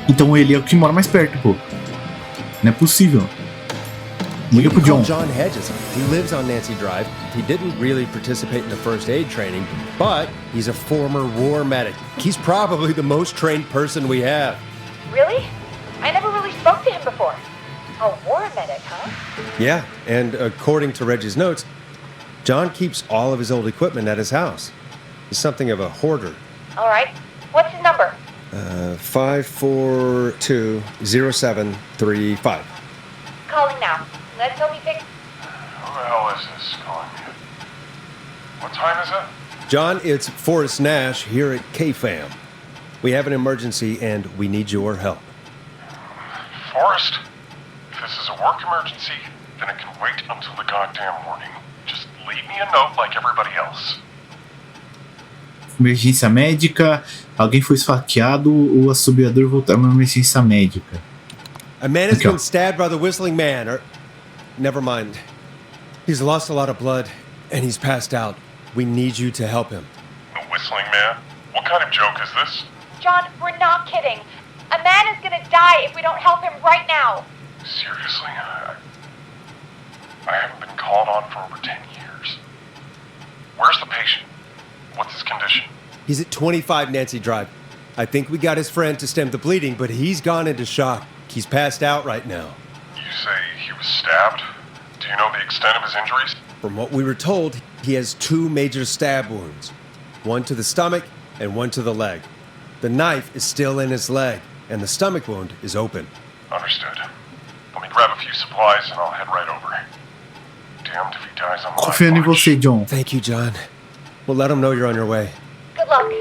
Então ele é o que mora mais perto, pô. Não é possível. Liga pro John. John Hedges. He lives on Nancy Drive. He didn't really participate in the first aid training, but he's a former war medic. He's probably the most trained person we have. Really? I never really spoke to him before. A war medic, huh? Yeah, and according to Reggie's notes, John keeps all of his old equipment at his house. He's something of a hoarder. All right. What's his number? 5420735. Calling now. Let's hope he picks. Who the hell is this calling me? What time is it? John, it's Forrest Nash here at KFAM. We have an emergency and we need your help. Forrest? If this is a work emergency, then it can wait until the goddamn morning. Just leave me a note like everybody else. Emergência médica. Alguém foi esfaqueado. O assobiador voltou. Uma emergência médica. A man has been stabbed by the Whistling Man, or... Never mind. He's lost a lot of blood, and he's passed out. We need you to help him. The Whistling Man? What kind of joke is this? John, we're not kidding. A man is gonna die if we don't help him right now. Seriously? I haven't been called on for over 10 years. Where's the patient? What's his condition? He's at 25 Nancy Drive. I think we got his friend to stem the bleeding, but he's gone into shock. He's passed out right now. You say he was stabbed? Do you know the extent of his injuries? From what we were told, he has 2 major stab wounds. One to the stomach and one to the leg. The knife is still in his leg, and the stomach wound is open. Understood. Let me grab a few supplies and I'll head right over. Damned if he dies on my Confiando em watch. você, John. Thank you, John. We'll let him know you're on your way. Good luck.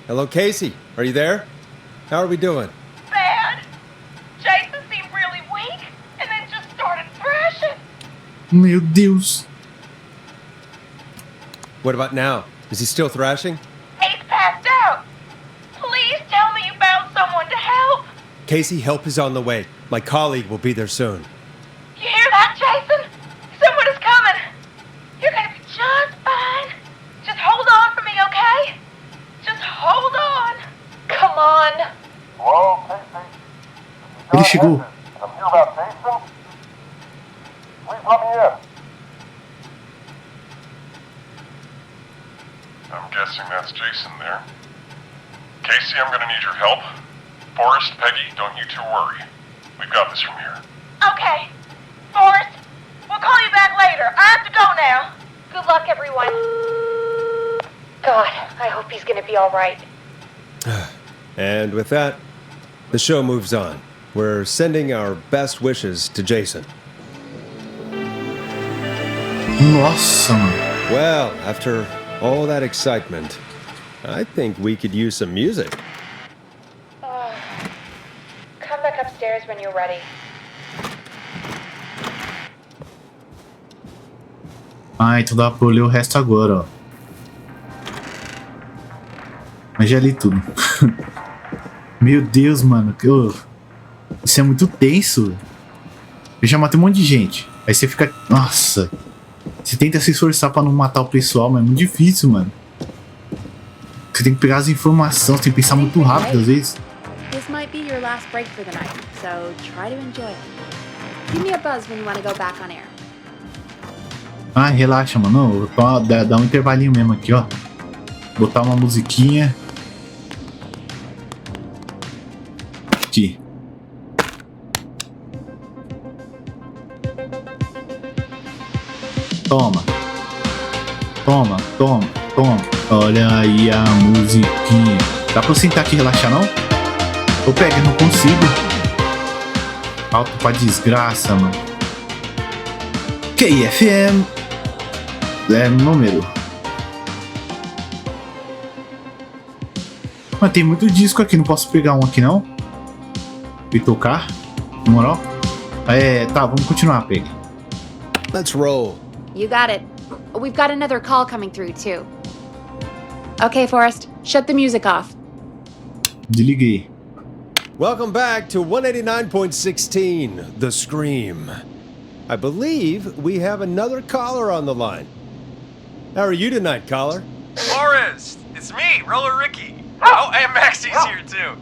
Hello, Casey. Are you there? How are we doing? Bad. Jason seemed really weak and then just started thrashing. Meu Deus. What about now? Is he still thrashing? He's passed out. Please tell me you found someone to help. Casey, help is on the way. My colleague will be there soon. You hear that, Jason? Someone is coming. You're gonna be just fine. Just hold on for me, okay? Just hold on. Come on. Hello, Casey? Ele chegou. I'm here about Jason. Please let me in. I'm guessing that's Jason there. Casey, I'm gonna need your help. Forrest, Peggy, don't you two worry. We've got this from here. Okay. Forrest, we'll call you back later. I have to go now. Good luck, everyone. God, I hope he's gonna be all right. And with that, the show moves on. We're sending our best wishes to Jason. Nossa, mano. Well, after all that excitement, I think we could use some music. Come back upstairs when you're ready. Ah, então dá pra eu ler o resto agora, ó. Mas já li tudo. Meu Deus, mano. Isso é muito tenso. Eu já matei um monte de gente. Aí você fica... Nossa. Você tenta se esforçar pra não matar o pessoal, mas é muito difícil, mano. Você tem que pegar as informações, você tem que pensar muito rápido às vezes. This might be your last break for the night, so try to enjoy it. Give me a buzz when you want to go back on air. Ah, relaxa, mano. Dá um intervalinho mesmo aqui, ó. Botar uma musiquinha. Aqui. Toma. Toma, toma, toma. Olha aí a musiquinha. Dá pra eu sentar aqui e relaxar, não? Eu pego, não consigo. Alto pra desgraça, mano. KFM. É número. Mas tem muito disco aqui, não posso pegar um aqui não? E tocar? Na moral? Tá, vamos continuar, Peg. Let's roll. You got it. We've got another call coming through, too. Okay, Forrest, shut the music off. Desliguei. Welcome back to 189.16, The Scream. I believe we have another caller on the line. How are you tonight, caller? Forrest, it's me, Roller Ricky. Oh, and Maxie's here too.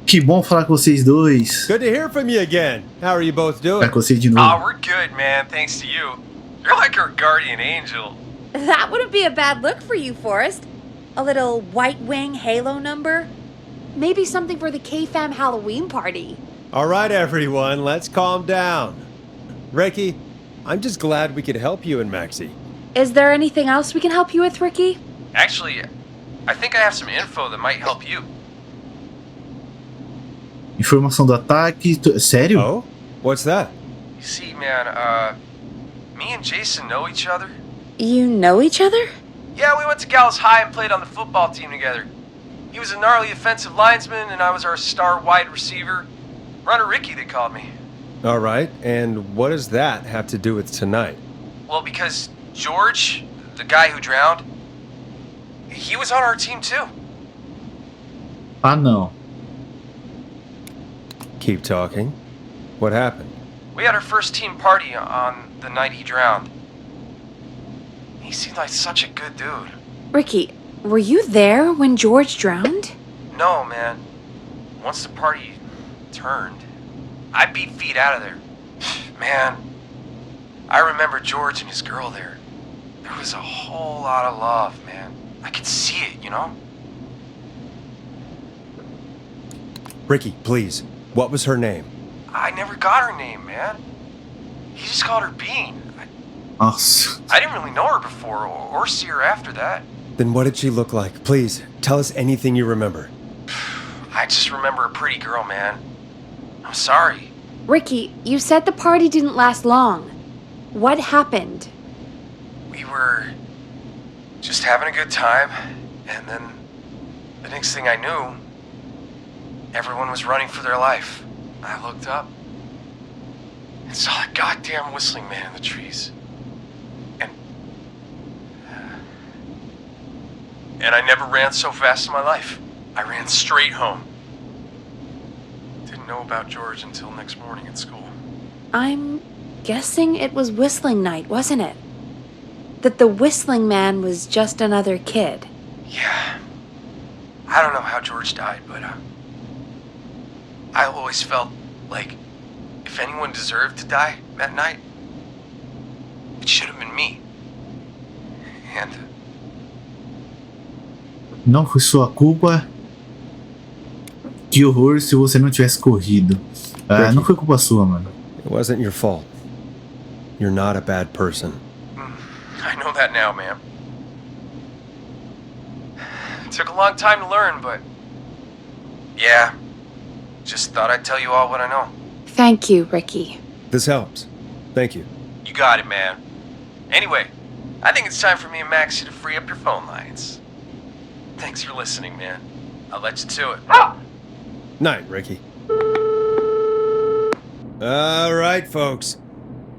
Que bom falar com vocês dois. Good to hear from you again. How are you both doing? Falar com vocês de Oh, novo. we're good, man, thanks to you. You're like our guardian angel. That wouldn't be a bad look for you, Forrest. A little white wing halo number. Maybe something for the K-Fam Halloween party. All right, everyone, let's calm down. Ricky, I'm just glad we could help you and Maxie. Is there anything else we can help you with, Ricky? Actually, I think I have some info that might help you. Informação do ataque. Sério? Oh? What's that? You see, man, me and Jason know each other. You know each other? Yeah, we went to Gallows High and played on the football team together. He was a gnarly offensive linesman, and I was our star wide receiver. Runner Ricky, they called me. All right, and what does that have to do with tonight? Well, because George, the guy who drowned, he was on our team too. Ah, não. Keep talking. What happened? We had our first team party on the night he drowned. He seemed like such a good dude. Ricky, were you there when George drowned? No, man. Once the party turned, I beat feet out of there. Man, I remember George and his girl there. There was a whole lot of love, man. I could see it, you know? Ricky, please. What was her name? I never got her name, man. He just called her Bean. Nossa. I didn't really know her before or see her after that. Then what did she look like? Please, tell us anything you remember. I just remember a pretty girl, man. I'm sorry. Ricky, you said the party didn't last long. What happened? We were just having a good time, and then the next thing I knew, everyone was running for their life. I looked up and saw that goddamn whistling man in the trees. And I never ran so fast in my life. I ran straight home. Didn't know about George until next morning at school. I'm guessing it was whistling night, wasn't it? That the whistling man was just another kid. Yeah. I don't know how George died, but I always felt like if anyone deserved to die that night, it should have been me. And Não foi sua culpa. Que horror se você não tivesse corrido. Ah, não foi culpa sua, mano. It wasn't your fault. You're not a bad person. I know that now, ma'am. It took a long time to learn, but yeah, just thought I'd tell you all what I know. Thank you, Ricky. This helps. Thank you. You got it, man. Anyway, I think it's time for me and Maxie to free up your phone lines. Thanks for listening, man. I'll let you to it. Night, Ricky. All right, folks.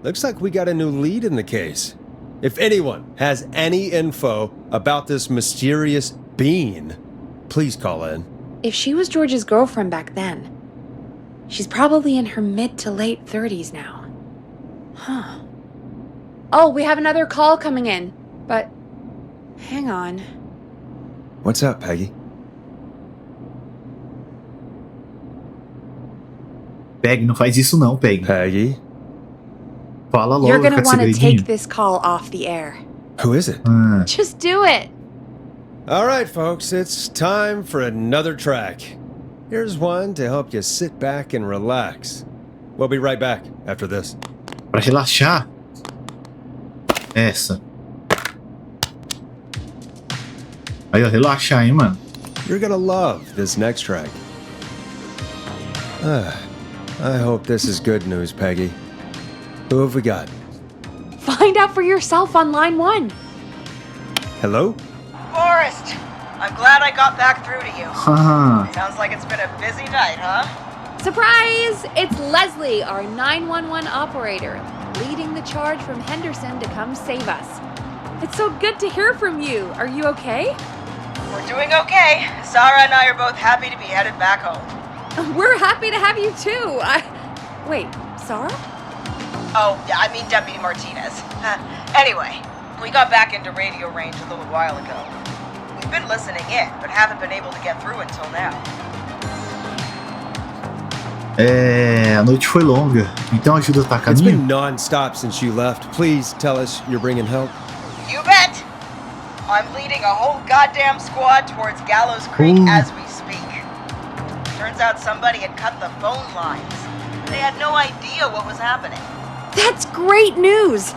Looks like we got a new lead in the case. If anyone has any info about this mysterious being, please call in. If she was George's girlfriend back then, she's probably in her mid to late 30s now. Huh. Oh, we have another call coming in, but hang on. What's up, Peggy? Peg, não faz isso não, Peg. Peggy? Fala logo, You're gonna fica want to segredinho. take this call off the air. Who is it? Just do it. All right, folks, it's time for another track. Here's one to help you sit back and relax. We'll be right back after this. Pra relaxar. Essa. Aí, ó, relaxar, hein, mano. You're gonna love this next track. I hope this is good news, Peggy. Who have we got? Find out for yourself on line 1. Hello? Forrest, I'm glad I got back through to you. Haha. Sounds like it's been a busy night, huh? Surprise! It's Leslie, our 911 operator, leading the charge from Henderson to come save us. It's so good to hear from you. Are you okay? We're doing okay. Sarah and I are both happy to be headed back home. We're happy to have you too. Wait, Sarah? Oh, yeah, I mean Deputy Martinez. Anyway, we got back into radio range a little while ago. We've been listening in, but haven't been able to get through until now. A noite foi longa, então ajuda tá a It's been caminho? non-stop since you left. Please tell us you're bringing help. You bet! I'm leading a whole goddamn squad towards Gallows Creek Ooh. as we speak. Turns out somebody had cut the phone lines. They had no idea what was happening. That's great news!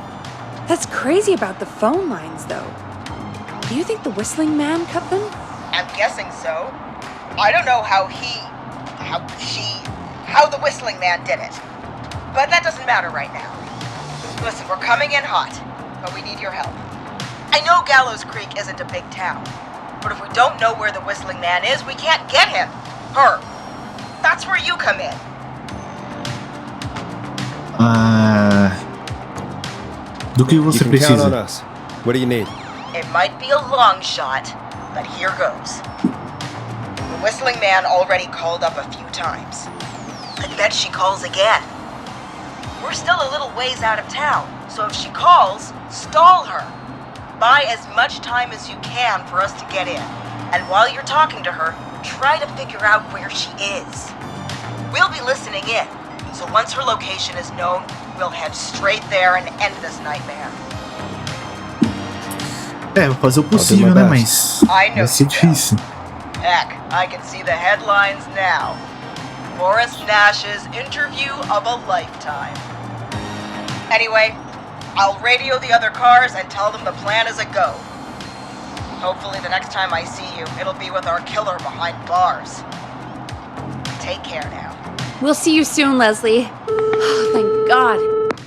That's crazy about the phone lines, though. Do you think the whistling man cut them? I'm guessing so. I don't know how the whistling man did it. But that doesn't matter right now. Listen, we're coming in hot, but we need your help. I know Gallows Creek isn't a big town, but if we don't know where the whistling man is, we can't get him. Her. That's where you come in. Do que você You can count on precisa? us. What do you need? It might be a long shot, but here goes. The whistling man already called up a few times. I bet she calls again. We're still a little ways out of town, so if she calls, stall her. Buy as much time as you can for us to get in. And while you're talking to her, try to figure out where she is. We'll be listening in, so once her location is known, we'll head straight there and end this nightmare. Vou fazer o possível, né? Mas I know vai ser you will. difícil. Heck, I can see the headlines now. Forrest Nash's interview of a lifetime. Anyway, I'll radio the other cars and tell them the plan is a go. Hopefully the next time I see you, it'll be with our killer behind bars. Take care now. We'll see you soon, Leslie. Oh, thank God.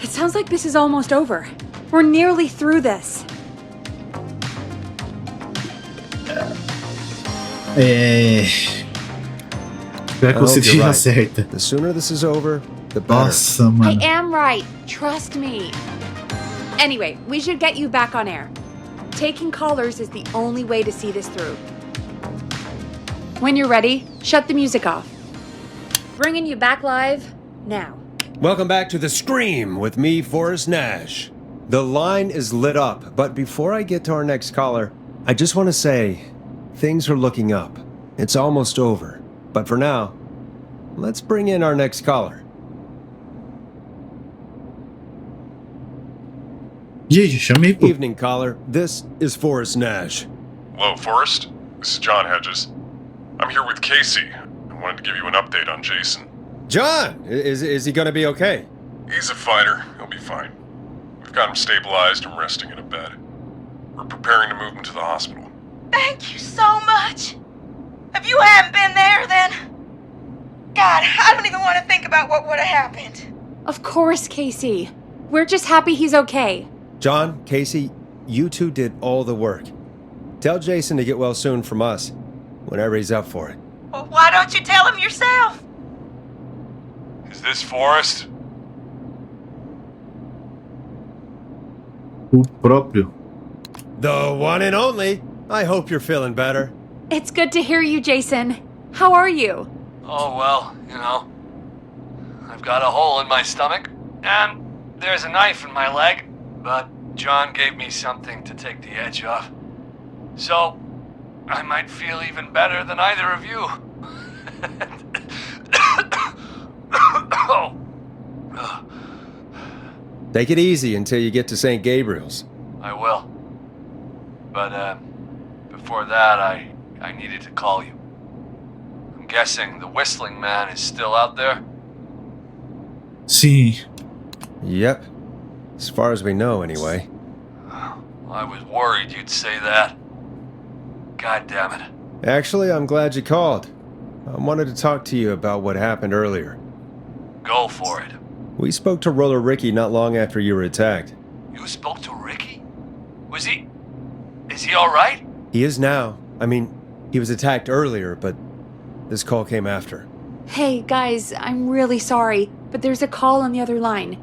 It sounds like this is almost over. We're nearly through this. Espero que I você hope you're esteja right. certa. The sooner this is over, the better. Nossa, I mano. am right. Trust me. Anyway, we should get you back on air. Taking callers is the only way to see this through. When you're ready, shut the music off. Bringing you back live now. Welcome back to The Scream with me, Forrest Nash. The line is lit up, but before I get to our next caller, I just want to say, things are looking up. It's almost over. But for now, let's bring in our next caller. Gente, chamei por... Evening, caller. This is Forrest Nash. Hello, Forrest. This is John Hedges. I'm here with Casey. I wanted to give you an update on Jason. John, is he gonna be okay? He's a fighter. He'll be fine. We've got him stabilized and resting in a bed. We're preparing to move him to the hospital. Thank you so much. If you hadn't been there, then... God, I don't even want to think about what would have happened. Of course, Casey. We're just happy he's okay. John, Casey, you two did all the work. Tell Jason to get well soon from us, whenever he's up for it. Well, why don't you tell him yourself? Is this Forrest? O próprio. The one and only. I hope you're feeling better. It's good to hear you, Jason. How are you? Oh, well, you know, I've got a hole in my stomach, and there's a knife in my leg, but John gave me something to take the edge off. So, I might feel even better than either of you. Take it easy until you get to St. Gabriel's. I will. But, before that, I needed to call you. I'm guessing the whistling man is still out there? Sim. Yep. As far as we know, anyway. I was worried you'd say that. God damn it. Actually, I'm glad you called. I wanted to talk to you about what happened earlier. Go for it. We spoke to Roller Ricky not long after you were attacked. You spoke to Ricky? Was he... Is he alright? He is now. I mean, he was attacked earlier, but this call came after. Hey, guys, I'm really sorry, but there's a call on the other line.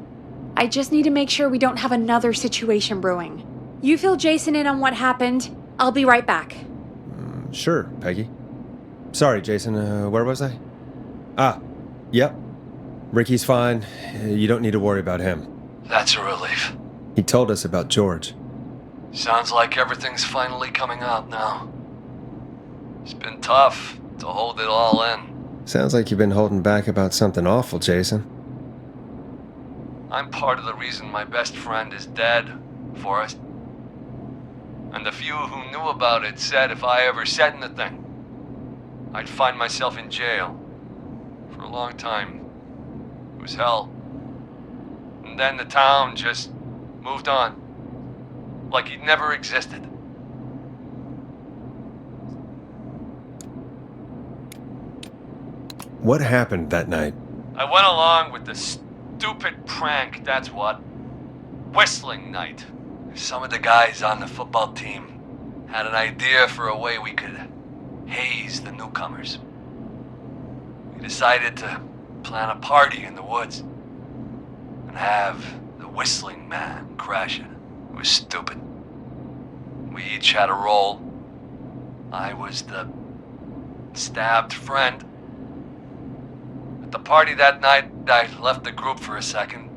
I just need to make sure we don't have another situation brewing. You fill Jason in on what happened. I'll be right back. Sure, Peggy. Sorry, Jason, where was I? Yep. Ricky's fine. You don't need to worry about him. That's a relief. He told us about George. Sounds like everything's finally coming out now. It's been tough to hold it all in. Sounds like you've been holding back about something awful, Jason. I'm part of the reason my best friend is dead, Forrest. And the few who knew about it said if I ever said anything, I'd find myself in jail. For a long time. It was hell. And then the town just moved on. Like he'd never existed. What happened that night? I went along with the stupid prank, that's what. Whistling night. Some of the guys on the football team had an idea for a way we could haze the newcomers. We decided to plan a party in the woods and have the whistling man crash it. It was stupid. We each had a role. I was the stabbed friend. At the party that night, I left the group for a second,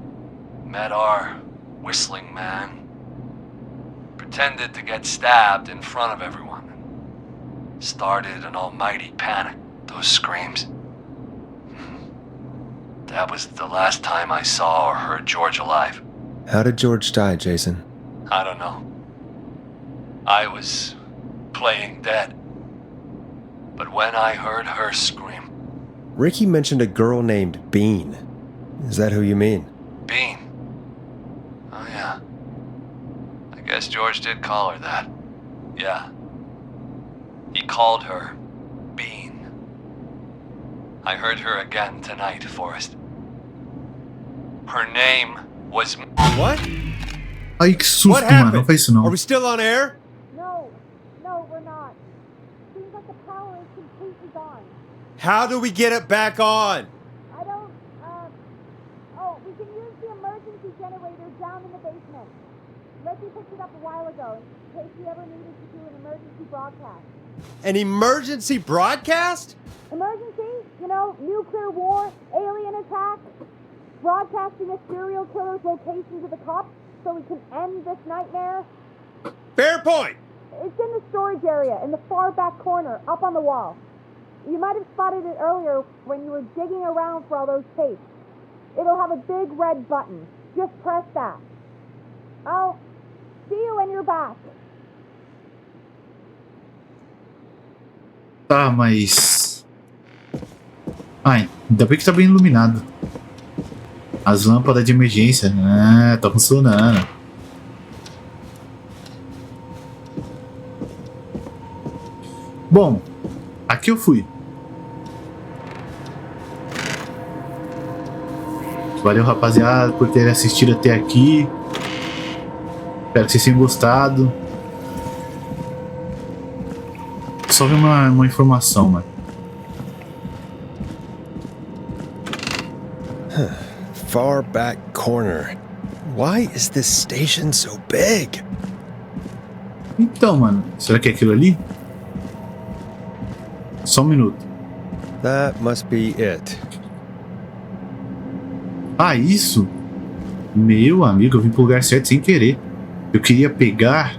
met our whistling man, pretended to get stabbed in front of everyone, started an almighty panic. Those screams. That was the last time I saw or heard George alive. How did George die, Jason? I don't know. I was playing dead. But when I heard her scream... Ricky mentioned a girl named Bean. Is that who you mean? Bean? Oh yeah. I guess George did call her that. Yeah. He called her Bean. I heard her again tonight, Forrest. Her name was... What? Ai, que susto, What mano. Não happened? faz isso não. Are we still on air? No, we're not. Seems like the power is completely gone. How do we get it back on? I don't, oh, we can use the emergency generator down in the basement. Ricky picked it up a while ago in case we ever needed to do an emergency broadcast. An emergency broadcast? Emergency? You know, nuclear war, alien attack, broadcasting a serial killer's location to the cops so we can end this nightmare. Fair point. It's in the storage area in the far back corner, up on the wall. You might have spotted it earlier when you were digging around for all those tapes. It'll have a big red button. Just press that. I'll see you when you're back. Tá, mas... Ai, ainda bem que tá bem iluminado. As lâmpadas de emergência. Ah, tá funcionando. Bom, aqui eu fui. Valeu, rapaziada, por terem assistido até aqui. Espero que vocês tenham gostado. Só ver uma informação, mano. Far back corner. Why is this station so big? Então, mano, será que é aquilo ali? Só um minuto. That must be it. Ah, isso? Meu amigo, eu vim pro lugar certo sem querer. Eu queria pegar...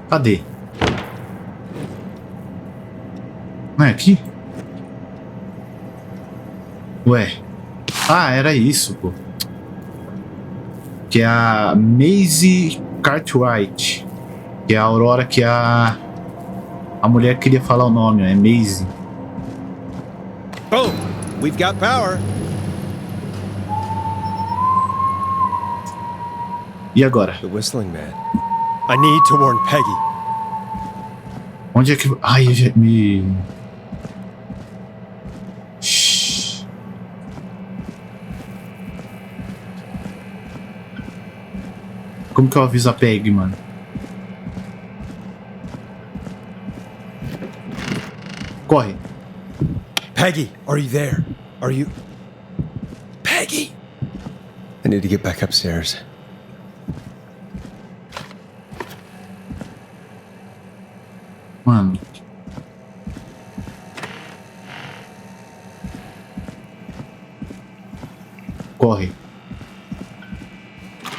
Cadê? Não é aqui? Ué. Ah, era isso, pô. Que é a Maisie Cartwright. Que é a Aurora que a mulher queria falar o nome, ó. É Maisie. Boom! We've got power. E agora? The whistling man. I need to warn Peggy. Onde é que... Ai, eu já me... Shhh. Como que eu aviso a Peg, mano? Corre. Peggy, are you there? Are you... Peggy! I need to get back upstairs. Mano. Corre.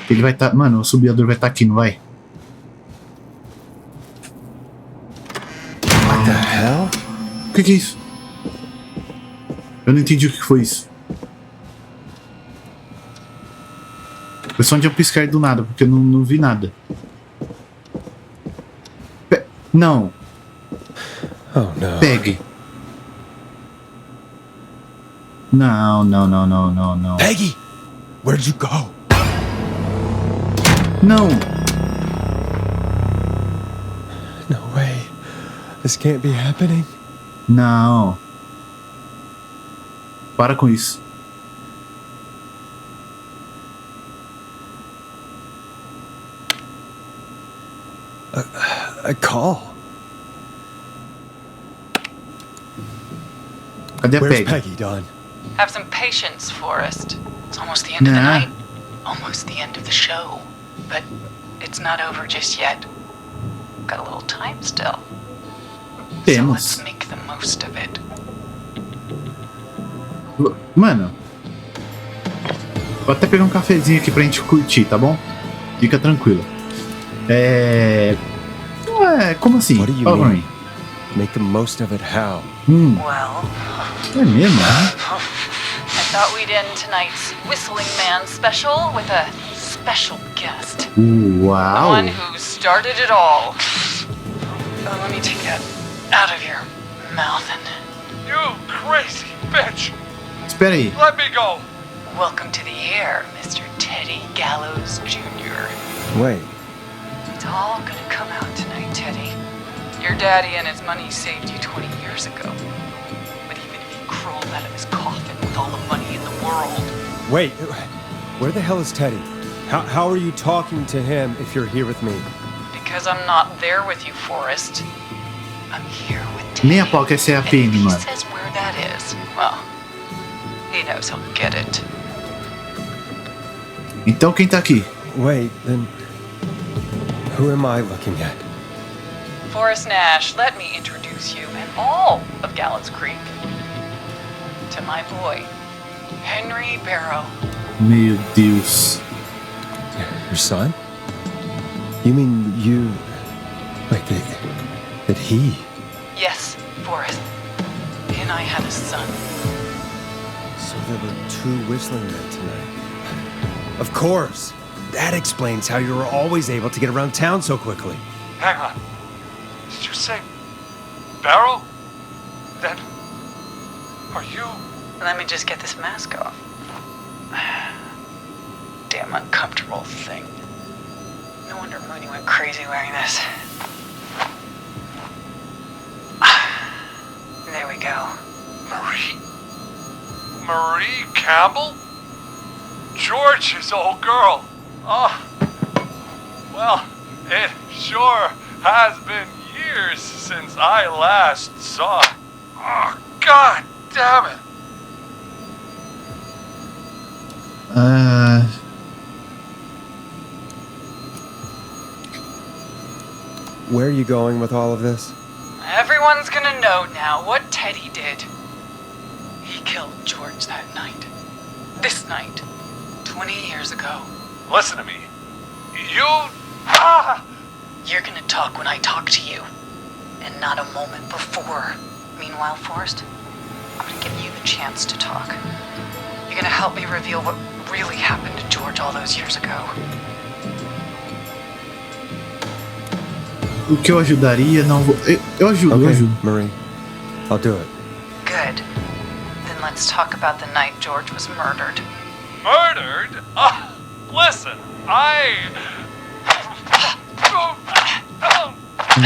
Ele vai estar... Mano, o assobiador vai estar aqui, não vai? What the hell? O que é isso? Eu não entendi o que foi isso. Foi só um piscar do nada, porque eu não vi nada. Não. Oh, no. Pegue. Não. Peggy! Where'd you go? Não. No way. This can't be happening. Não. Para com isso. A call. Cadê a Where's Peggy? Peggy, Don? Have some patience, Forrest. It's almost the end of the night. Almost the end of the show. But it's not over just yet. Got a little time still. So let's make the most of it. Mano, vou até pegar um cafezinho aqui pra gente curtir, tá bom? Fica tranquilo. Como assim? What do you Fala pra mean? mim. Make the most of it how? Well, É mesmo? I thought we'd end tonight's Whistling Man special with a special guest. The Uau! one who started it all. Let me take that out of your mouth and... You crazy bitch! Espera aí. Let me go! Welcome to the air, Mr. Teddy Gallows Jr. Wait. It's all gonna come out tonight, Teddy. Your daddy and his money saved you 20 years ago. But even if he crawled out of his coffin with all the money in the world... Wait. Where the hell is Teddy? How are you talking to him if you're here with me? Because I'm not there with you, Forrest. I'm here with Teddy. Nem a pau que essa é a And if Penny, he mano. says where that is, well, he knows he'll get it. Então quem tá aqui? Wait, then... Who am I looking at? Forrest Nash, let me introduce you and all of Gallows Creek to my boy, Henry Barrow. Meu Deus. Your son? You mean you... Wait, that he... Yes, Forrest. He and I had a son. So there were 2 whistling men tonight. Of course! That explains how you were always able to get around town so quickly. Hang on. Did you say Barrow? Then are you? Let me just get this mask off. Damn uncomfortable thing. No wonder Mooney went crazy wearing this. There we go. Marie Campbell? George's old girl. Oh, well, it sure has been years since I last saw. Oh, God damn it. Where are you going with all of this? Everyone's gonna know now what Teddy did. He killed George that night. This night. 20 years ago. Listen to me. You... You're gonna talk when I talk to you. And not a moment before. Meanwhile, Forrest, I'm gonna give you the chance to talk. You're gonna help me reveal what really happened to George all those years ago. O que eu ajudaria, não vou... Eu ajudo, eu ajudo. Marie. I'll do it. Good. Then let's talk about the night George was murdered. Murdered? Listen,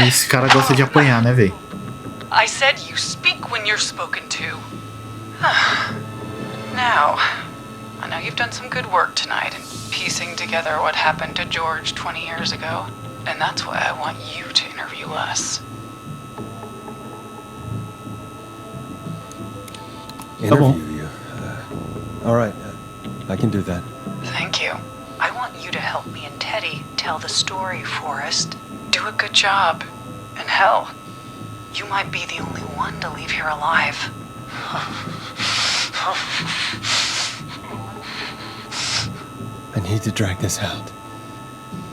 Esse cara gosta de apanhar, né, véi? I said you speak when you're spoken to. Now, I know you've done some good work tonight in piecing together what happened to George 20 years ago. And that's why I want you to interview us. Interview you. All right. I can do that. Thank you. I want you to help me and Teddy tell the story, Forrest. Do a good job. And hell, you might be the only one to leave here alive. I need to drag this out.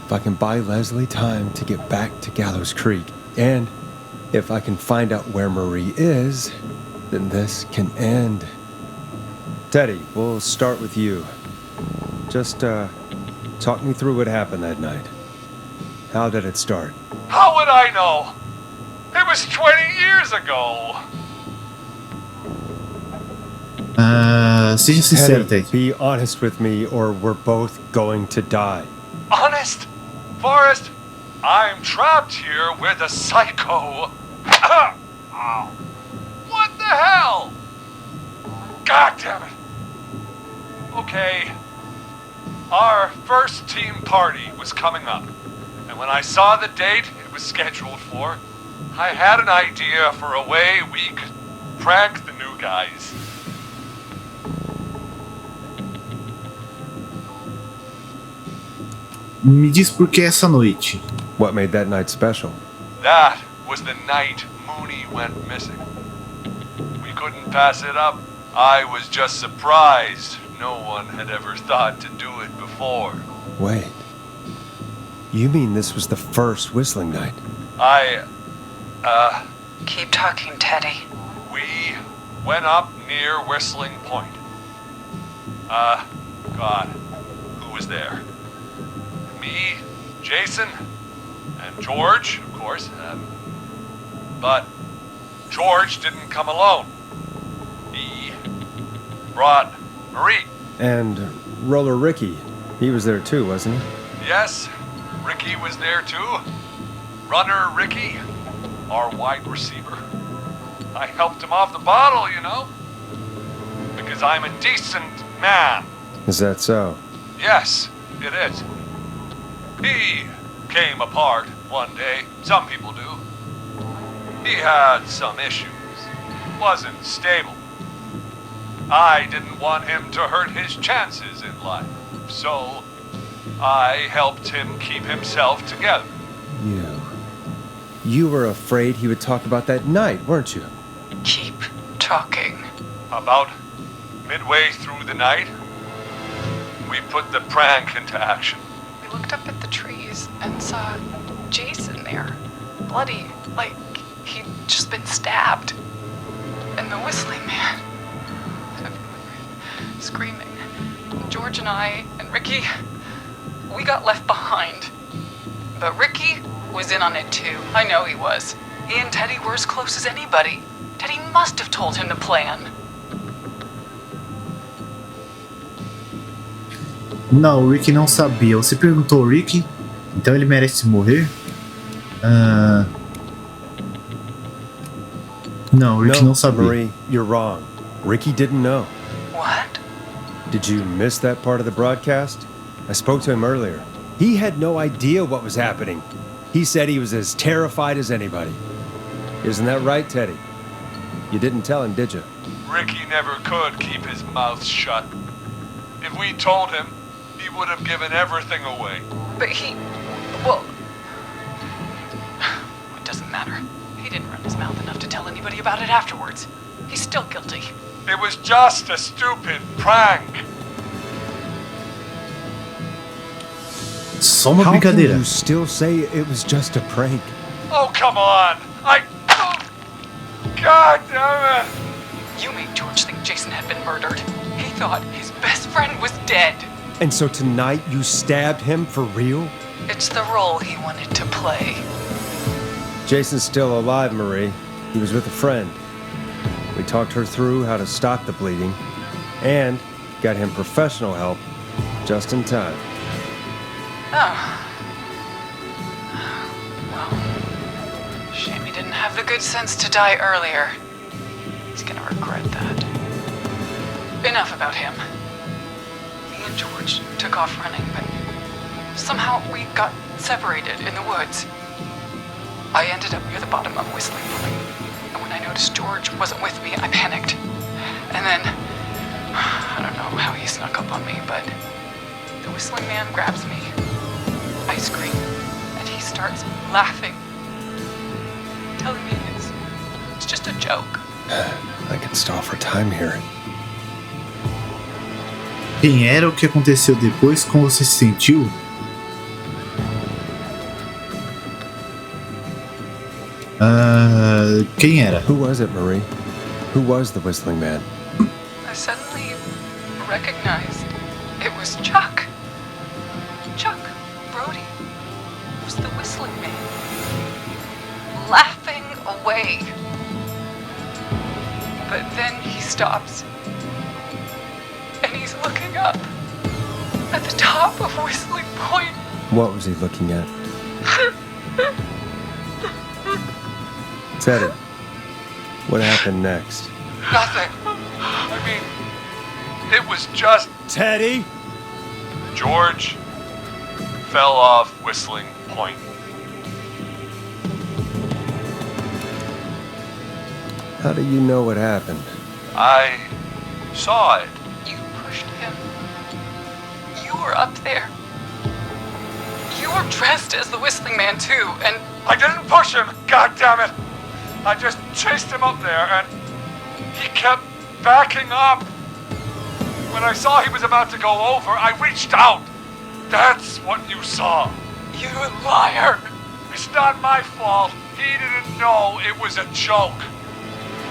If I can buy Leslie time to get back to Gallows Creek, and if I can find out where Marie is, then this can end. Teddy, we'll start with you. Just, talk me through what happened that night. How did it start? How would I know? It was 20 years ago. Seja sincero, Teddy. Be honest with me or we're both going to die. Honest? Forrest, I'm trapped here with a psycho. Ow. What the hell? God damn it. Okay. Our first team party was coming up. And when I saw the date it was scheduled for, I had an idea for a way we could prank the new guys. Me diz por que essa noite. What made that night special? That was the night Mooney went missing. We couldn't pass it up. I was just surprised no one had ever thought to do it before. Wait. You mean this was the first whistling night? Keep talking, Teddy. We went up near Whistling Point. God, who was there? Me, Jason, and George, of course. But George didn't come alone. He brought Marie. And Roller Ricky, he was there too, wasn't he? Yes, Ricky was there too. Runner Ricky, our wide receiver. I helped him off the bottle, you know. Because I'm a decent man. Is that so? Yes, it is. He came apart one day. Some people do. He had some issues. Wasn't stable. I didn't want him to hurt his chances in life. So, I helped him keep himself together. You were afraid he would talk about that night, weren't you? Keep talking. About midway through the night, we put the prank into action. We looked up at the trees and saw Jason there. Bloody, like he'd just been stabbed. And the whistling man, screaming. George and I and Ricky, we got left behind. But Ricky was in on it too. I know he was. He and Teddy were as close as anybody. Teddy must have told him the plan. Não, o Ricky não sabia. Você perguntou ao Ricky? Então ele merece morrer? Não, o Ricky não sabia. Marie, you're wrong. Ricky didn't know. What? Did you miss that part of the broadcast? I spoke to him earlier. He had no idea what was happening. He said he was as terrified as anybody. Isn't that right, Teddy? You didn't tell him, did you? Ricky never could keep his mouth shut. If we told him, he would have given everything away. But well, it doesn't matter. He didn't run his mouth enough to tell anybody about it afterwards. He's still guilty. It was just a stupid prank. Só uma How can brincadeira. you still say it was just a prank? Oh, come on. God damn it. You made George think Jason had been murdered. He thought his best friend was dead. And so tonight you stabbed him for real? It's the role he wanted to play. Jason's still alive, Marie. He was with a friend. We talked her through how to stop the bleeding and got him professional help just in time. Oh. Well, shame he didn't have the good sense to die earlier. He's gonna regret that. Enough about him. Me and George took off running, but somehow we got separated in the woods. I ended up near the bottom of Whistling Point, and when I noticed George wasn't with me, I panicked. And then, I don't know how he snuck up on me, but the whistling man grabs me. I scream, and he starts laughing, telling me it's just a joke. I can stall for time here. Quem era, o que aconteceu depois, como você se sentiu? Quem era? Who was it, Marie? Who was the whistling man? I suddenly recognized it was Chuck. Chuck Brody was the whistling man, laughing away. But then he stops, and he's looking up at the top of Whistling Point. What was he looking at? Teddy, what happened next? Nothing. I mean, it was just Teddy? George fell off Whistling Point. How do you know what happened? I saw it. You pushed him. You were up there. You were dressed as the Whistling Man too, and I didn't push him, God damn it! I just chased him up there and he kept backing up. When I saw he was about to go over, I reached out. That's what you saw. you liar! It's not my fault. He didn't know it was a joke.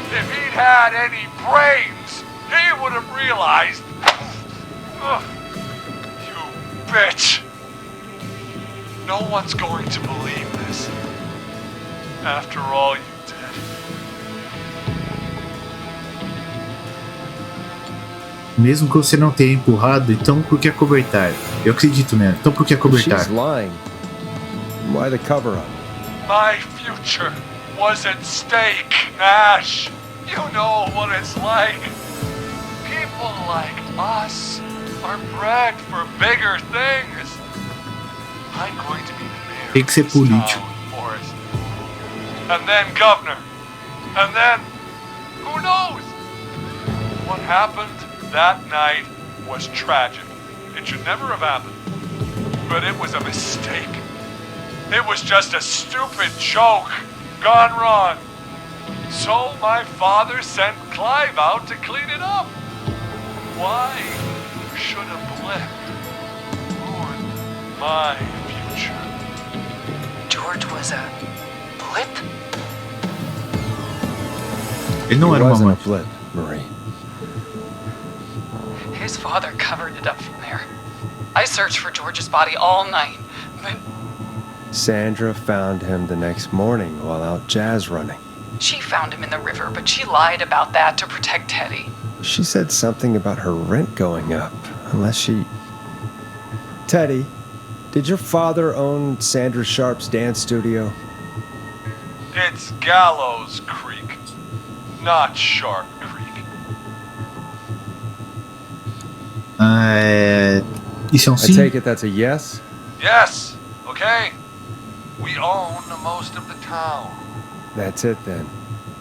If he'd had any brains, he would have realized. Ugh, you bitch. No one's going to believe this. After all you did. Mesmo que você não tenha empurrado, então por que acobertar? Eu acredito nela, então por que acobertar? She's lying. Why the cover-up? My future was at stake, Nash. You know what it's like. People like us are bred for bigger things. I'm going to be the mayor Tem que ser of this político. town, Forrest. And then governor. And then, who knows? What happened that night was tragic. It should never have happened. But it was a mistake. It was just a stupid joke gone wrong. So my father sent Clive out to clean it up. Why should a blip ruin my future? George was a blip? Ele não It era uma wasn't mãe. a blip, Marie. His father covered it up from there. I searched for George's body all night, but Sandra found him the next morning while out jazz running. she found him in the river, but she lied about that to protect Teddy. She said something about her rent going up, unless she... Teddy, did your father own Sandra Sharp's dance studio? It's Gallows Creek, not Sharp Creek. Isso é um I sim? take it that's a yes? Yes, okay? We own most of the town. That's it then.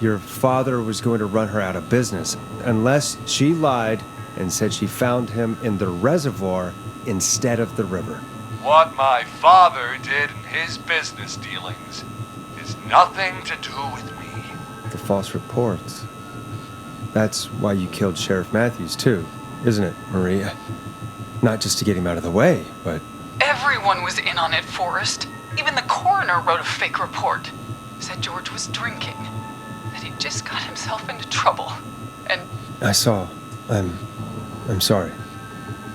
Your father was going to run her out of business, unless she lied and said she found him in the reservoir instead of the river. What my father did in his business dealings is nothing to do with me. The false reports. That's why you killed Sheriff Matthews too, isn't it, Maria? Not just to get him out of the way, but... Everyone was in on it, Forrest. Even the coroner wrote a fake report. Said George was drinking. That he just got himself into trouble. And I saw. I'm sorry.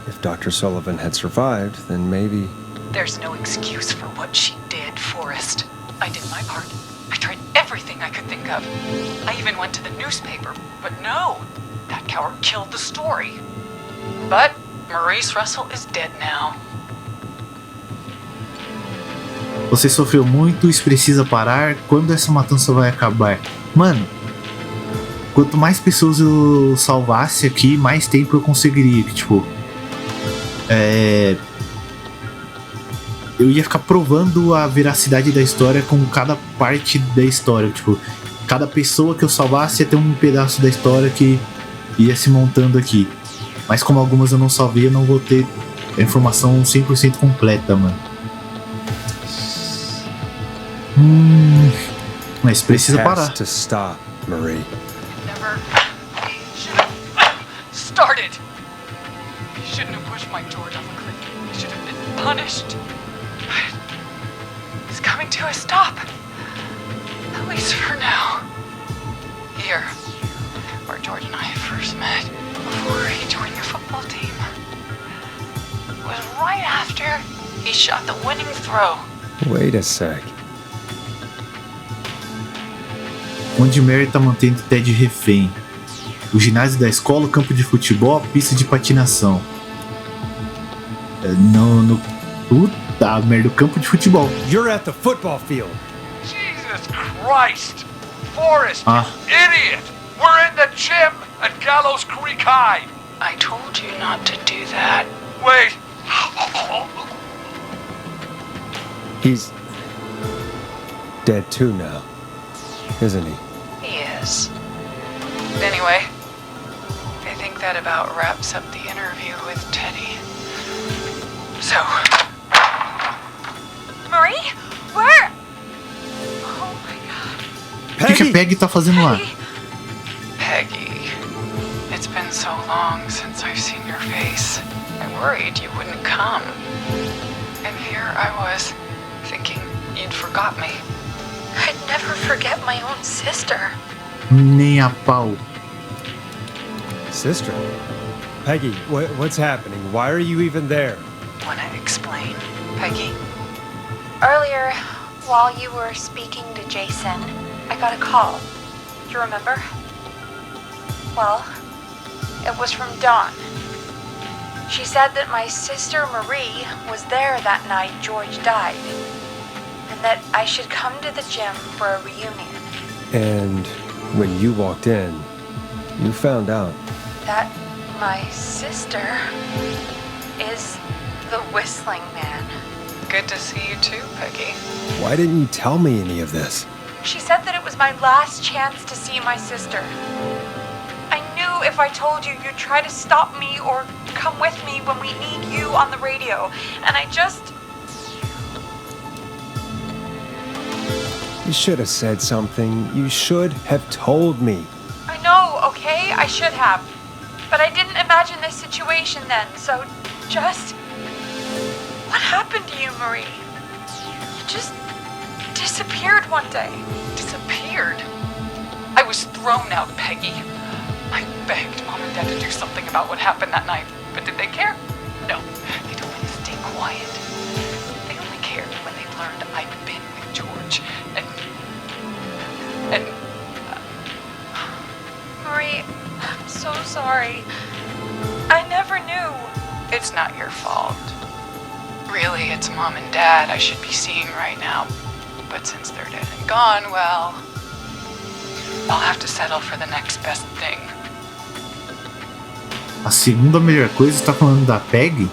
If Dr. Sullivan had survived, then maybe... there's no excuse for what she did, Forrest. I did my part. I tried everything I could think of. I even went to the newspaper, but no. That coward killed the story. But Maurice Russell is dead now. Você sofreu muito, isso precisa parar. Quando essa matança vai acabar? Mano, quanto mais pessoas eu salvasse aqui, mais tempo eu conseguiria. Tipo, eu ia ficar provando a veracidade da história com cada parte da história. Tipo, cada pessoa que eu salvasse ia ter um pedaço da história que ia se montando aqui. Mas como algumas eu não salvei, eu não vou ter a informação 100% completa, mano. Mas precisa This parar. has to stop, Marie. Never should have started. He shouldn't have pushed my George off a cliff. He should have been punished. But it's coming to a stop. At least for now. Here, where George and I first met. football team. It was right after he shot the winning throw. Wait a sec. Onde Mary tá mantendo Ted refém. O ginásio da escola, o campo de futebol, a pista de patinação. Puta merda, o campo de futebol. You're at the football field. Jesus Christ! Forrest, Ah. you idiot! We're in the gym at Gallows Creek High! I told you not to do that. Wait! He's dead too now, isn't he? He is. Anyway, I think that about wraps up the interview with Teddy. So, Marie? Where? Oh my god. O que a Peggy tá fazendo lá? Peggy, it's been so long since I've seen your face. I worried you wouldn't come. And here I was, thinking you'd forgot me. I'd never forget my own sister. Nem a pau. Sister? Peggy, what's happening? Why are you even there? Wanna explain, Peggy? Earlier, while you were speaking to Jason, I got a call. Do you remember? Well, it was from Dawn. She said that my sister Marie was there that night George died, and that I should come to the gym for a reunion. And when you walked in, you found out. That my sister is the Whistling Man. Good to see you too, Peggy. Why didn't you tell me any of this? She said that it was my last chance to see my sister. I knew if I told you, you'd try to stop me or come with me when we need you on the radio. And I just... You should have said something. You should have told me. I know, okay? I should have. But I didn't imagine this situation then, so just... What happened to you, Marie? You just disappeared one day. Disappeared? I was thrown out, Peggy. I begged Mom and Dad to do something about what happened that night, but did they care? No, they told me to stay quiet. They only cared when they learned I'd been with George, and Marie, I'm so sorry. I never knew. it's not your fault. Really, it's Mom and Dad I should be seeing right now. But since they're dead and gone, well, I'll have to settle for the next best thing. A segunda melhor coisa, tá falando da Peggy?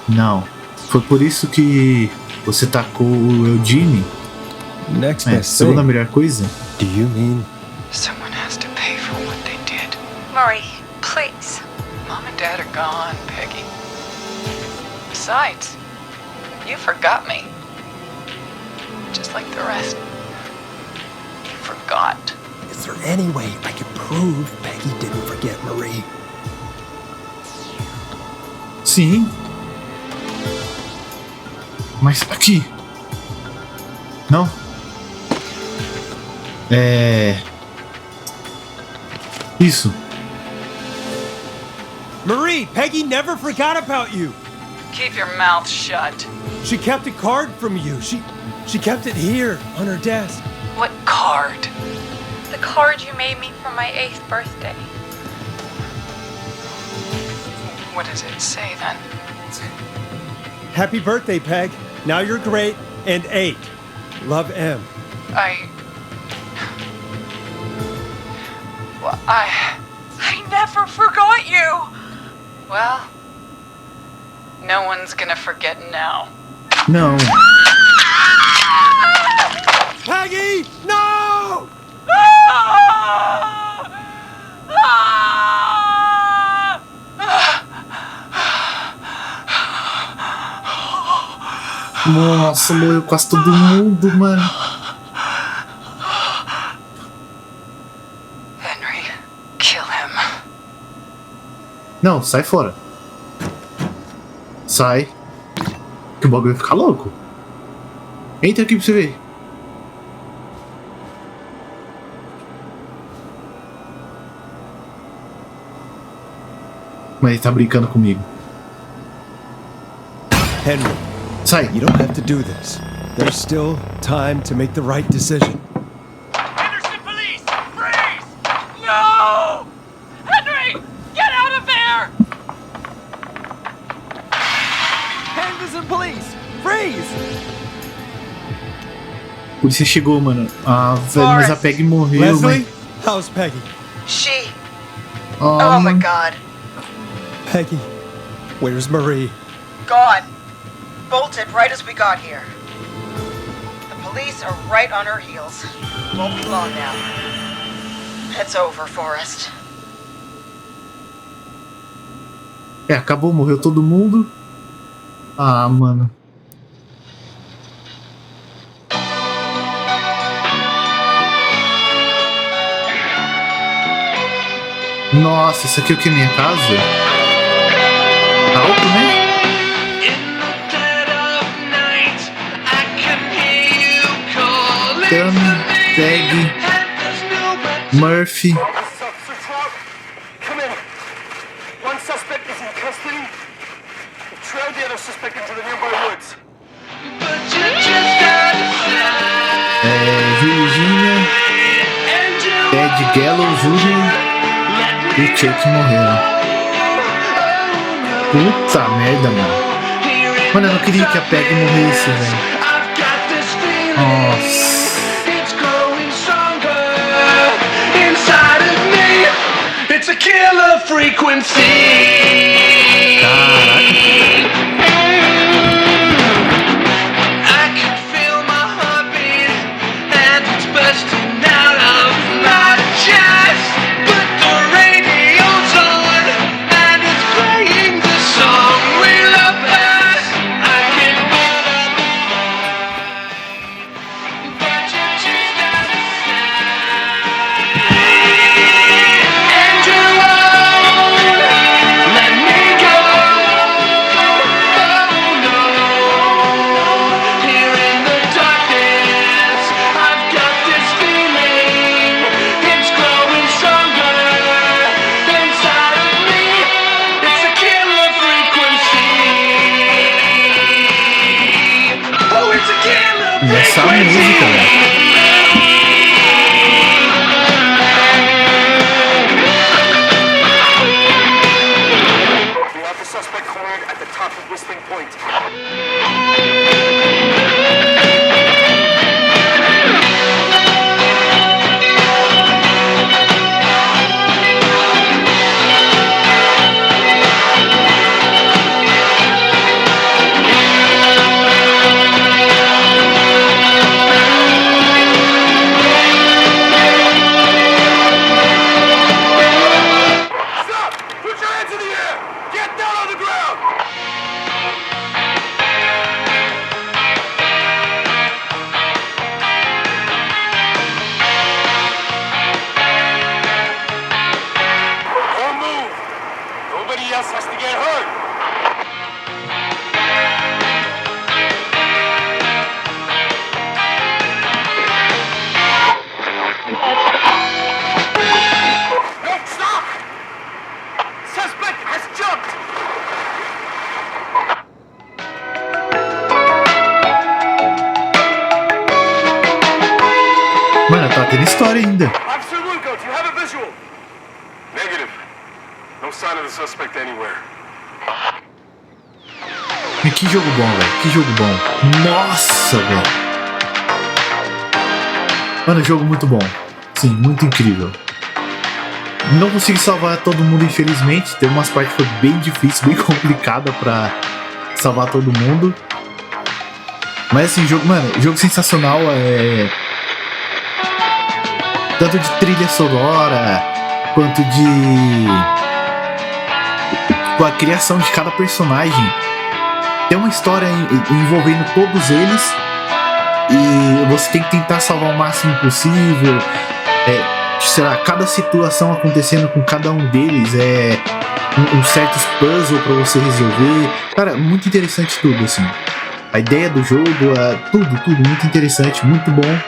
Não. Foi por isso que você tacou o Eugene? Next best Segunda thing. melhor coisa? Do you mean? Someone has to pay for what they did. Marie, please. Mom and Dad are gone, Peggy. Besides, you forgot me. Just like the rest. You forgot. Is there any way I can prove Peggy didn't forget Marie? Sim. Mas aqui. Não. Isso. Marie, Peggy never forgot about you. Keep your mouth shut. She kept a card from you. She kept it here on her desk. What card? The card you made me for my 8th birthday. What does it say then? Happy birthday, Peg. Now you're great and 8. Love, M. Well, I never forgot you! Well, no one's gonna forget now. Não. Peggy, no! Nossa, morreu quase todo mundo, mano. Henry, kill him. Não, sai fora. Sai. Que o bagulho vai ficar louco. Entra aqui pra você ver. Mas ele tá brincando comigo. Henry, Sai. you don't have to do this. There's still time to make the right decision. Henderson police! Freeze! No! Henry! Get out of there! Henderson police! Freeze! A polícia chegou, mano. Ah, velho, mas a Peggy morreu, Leslie, mano. how's Peggy? She. Oh, Oh my mano. god. Peggy, where's Marie? Gone. Bolted right as we got here. The police are right on her heels. Won't be long now. It's over, Forrest. É, acabou, morreu todo mundo. Ah, mano. Nossa, isso aqui é o que? Minha casa? Alto, né? Tammy, Peggy, Murphy. Come in. One suspect is in custody. We've trailed the other suspect into the nearby woods. Virginia, Ted Gallo Jr. e Chuck morreram. Puta merda, mano. Mano, eu não queria que a Peggy morresse, velho. Nossa. It's a killer frequency. I can feel my heartbeat and it's bursting out of my chest. But the radio's on and it's playing the song we love best. I can but you just essa música, velho. We have the suspect cornered at the top of Whistling Point. Mano, tá tendo história ainda. Officer Lugo, do you have a visual? Negative. No sign of the suspect anywhere. Que jogo bom, velho. Que jogo bom. Nossa, velho. Mano, jogo muito bom. Sim, muito incrível. Não consegui salvar todo mundo, infelizmente. Teve umas partes que foi bem difícil, bem complicada pra salvar todo mundo. Mas assim, jogo, mano, jogo sensacional. Tanto de trilha sonora quanto de a criação de cada personagem. Tem uma história envolvendo todos eles e você tem que tentar salvar o máximo possível. Sei lá, cada situação acontecendo com cada um deles certos puzzles pra você resolver. Cara, muito interessante tudo, assim. A ideia do jogo, tudo muito interessante, muito bom.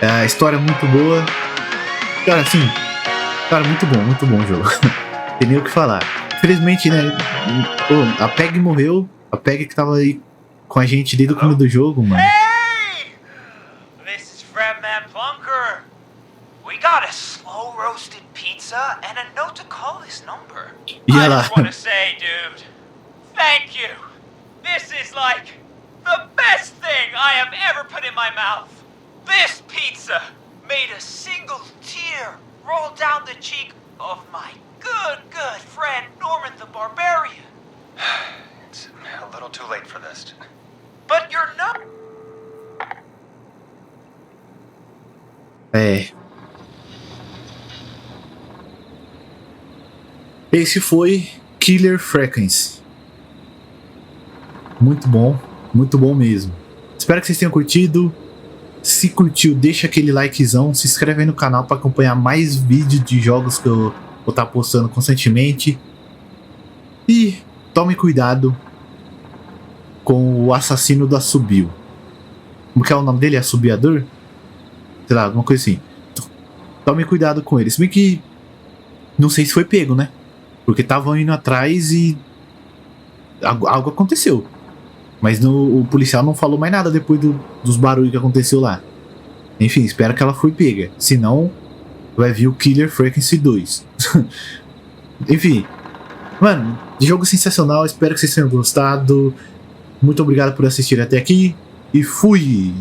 A história muito boa. Cara, assim, muito bom o jogo. Tem nem o que falar. Infelizmente, né? Pô, a Peg morreu. A Peg que tava aí com a gente desde o começo do jogo, mano. Hey! This is Fredman Bunker. We got a slow roasted pizza and a note to call this number. E I ela... just want to say, dude, thank you. This is like the best thing I have ever put in my mouth. This pizza made a single tear roll down the cheek of my good friend Norman the Barbarian. It's a little too late for this. But you're not. É. Esse foi Killer Frequency. Muito bom mesmo. Espero que vocês tenham curtido. Se curtiu, deixa aquele likezão, se inscreve aí no canal para acompanhar mais vídeos de jogos que eu vou estar postando constantemente. E tome cuidado com o assassino do assobio. Como que é o nome dele? Assobiador? Sei lá, alguma coisa assim. Tome cuidado com ele. Se bem que não sei se foi pego, né? Porque estavam indo atrás e algo aconteceu. Mas o policial não falou mais nada depois dos barulhos que aconteceu lá. Enfim, espero que ela foi pega. Senão, vai vir o Killer Frequency 2. Enfim. Mano, jogo sensacional. Espero que vocês tenham gostado. Muito obrigado por assistir até aqui. E fui!